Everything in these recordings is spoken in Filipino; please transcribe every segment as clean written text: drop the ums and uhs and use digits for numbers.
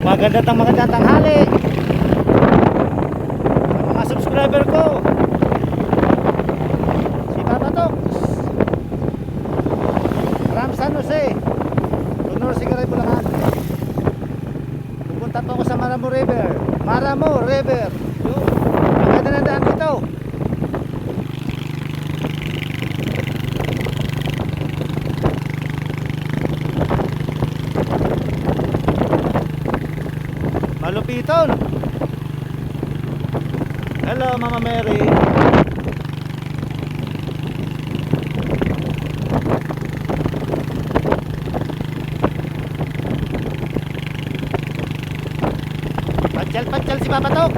Magandang tanghali sa mga subscriber ko. Si Papa Tox from San Jose, Honor Sigaray, Bulacan. Pupunta po ako sa Maramo River. Yun. Maganda na daan dito. Malupiton. Hello Mama Mary. Patyal si Papa Tox.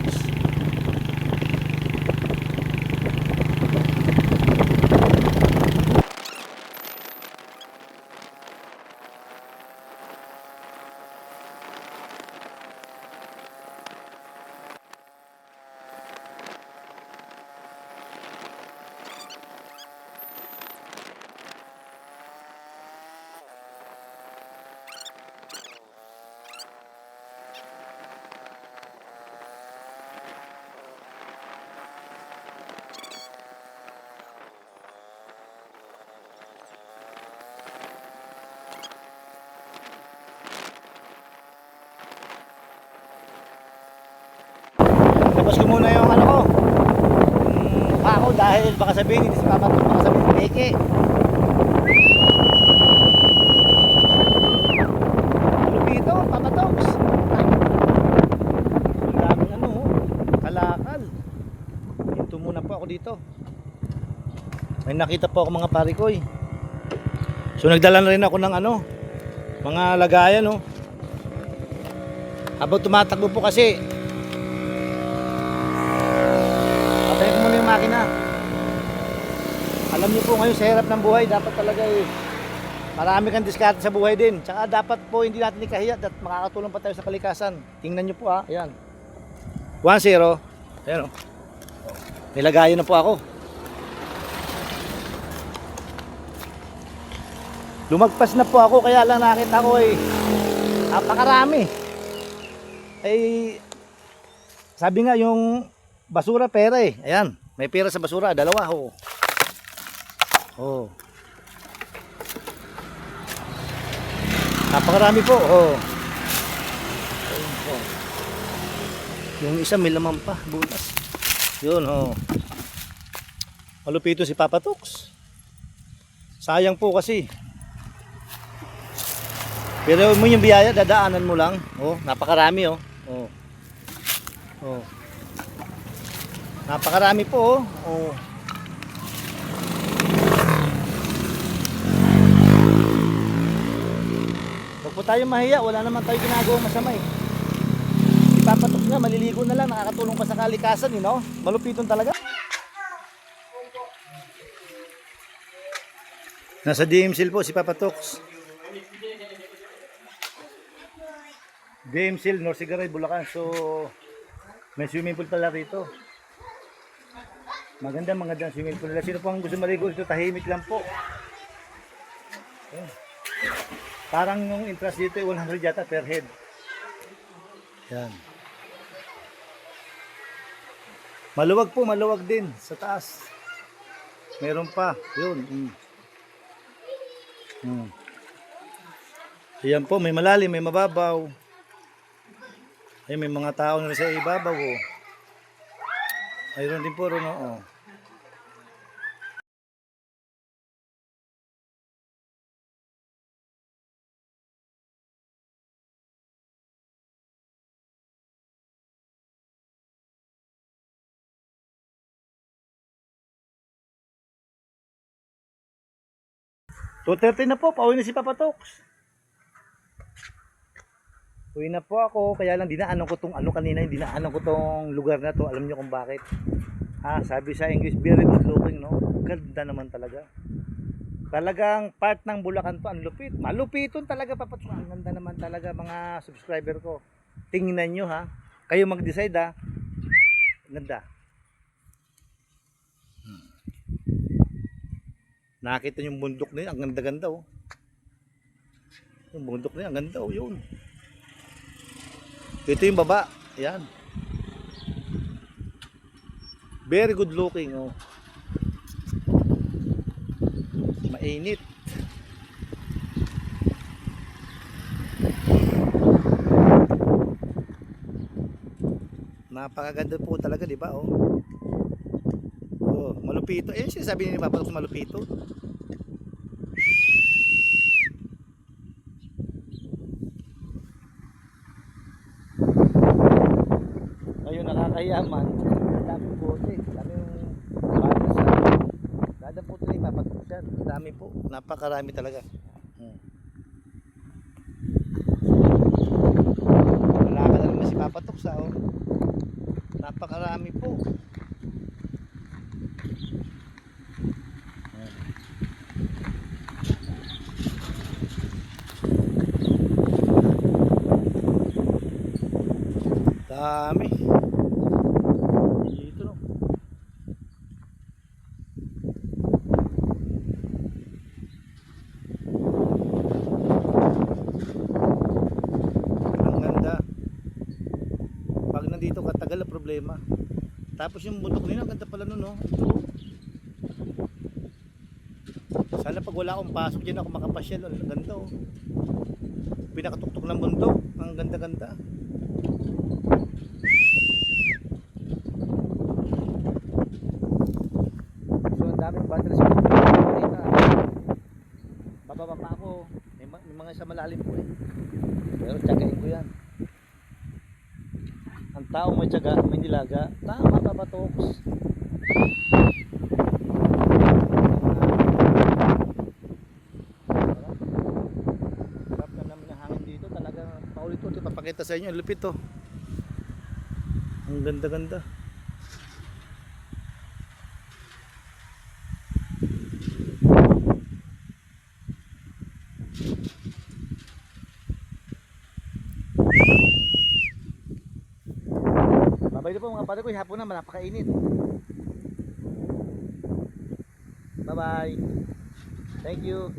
Tapos ko muna yung ano ko, pako, dahil baka sabihin hindi si Papa Tox, baka sabihin peke. Malupito, Papa Tox. Ang daming ano, kalakal. Hinto muna po ako dito. May nakita po ako mga parikoy. So nagdala na rin ako ng ano, mga lagayan, no. Habang tumatakbo po kasi, patayin ko muna yung makina. Alam niyo po ngayon sa hirap ng buhay, dapat talaga marami kang diskarte sa buhay din. Tsaka dapat po hindi natin ikahiya at makakatulong pa tayo sa kalikasan. Tingnan niyo po ha, ayan. 1-0. Ayan o. Nilagayan na po ako. Lumagpas na po ako, kaya lang nakita ko napakarami. Sabi nga yung basura pera Ayan, may pera sa basura, dalawa ho. Oh. Napakarami po. Oh. Ayun po. Yung isa may laman pa, butas. Yun oh. Malupito si Papa Tox. Sayang po kasi. Pero mo yung biyaya, dadaanan mo lang. Oh, napakarami oh. Oh. Oh. Napakarami po oh. Huwag po tayo mahiya, wala naman tayo ginagawa masama Si Papa Tox nga, maliligo na lang, nakakatulong pa sa kalikasan no? Malupiton talaga. Nasa DMCL po si Papa Tox. DMCL, Honor Sigaray, Bulacan. So may swimming pool pala rito. Magandang swimming pool nila. Sino po ang gusto maligo dito? Tahimik lang po. Ayan. Parang yung interest dito 100 yata per head. Yan. Maluwag din sa taas. Meron pa. Yun. Ayan po, may malalim, may mababaw. Ay, may mga tao na rin sa ibabaw Ayun din po rin na po, pauwi na si Papa Tox. Uwi na po ako, kaya lang dinaanan ko tong kanina, dinaanan ko tong lugar na to. Alam niyo kung bakit? Sabi sa English, very good looking, no? Ganda naman talaga. Talagang part ng Bulacan to, ang lupit. Malupiton talaga, Papa Tox. Ang ganda naman talaga mga subscriber ko. Tingnan niyo ha. Kayo mag-decide Ganda. Nakita yung bundok na yun, ang ganda-ganda Yung bundok na yan, ang ganda oh, yun. Ito yung baba. Ayan. Very good looking oh. Mainit. Napakaganda po talaga, di ba? Oh. Oh, malupito. Eh, sinasabi ni Papa sa malupito. Ayun, nakakayaman. Dami po ito eh. Dami yung bata sa dada po ito ni Papa Tuksan. Dami po. Napakarami talaga. Wala ka na naman si Papa Tuksa oh. Napakarami po. Dami. Dito no. Ang ganda. Pag nandito ka tagal ang problema. Tapos yung bundok nila, ang ganda pala nun no. Ito. Sana pag wala akong pasok dyan ako makapasyal. Ang ganda oh. Pinakatuktok ng bundok. Ang ganda-ganda. So ang daming bundle sa dito. Bababa pa ako. May mga sa malalim po eh. Pero tsagain ko yan. Ang taong may tsaga, may nilaga. Tama Papa Toks. Sarap na naman ang hangin dito. Talagang paulit-ulit papakita sa inyo. Ang lupit to. Ang ganda-ganda. Babay na po mga pare ko, hapon na napakainit. Bye bye. Thank you.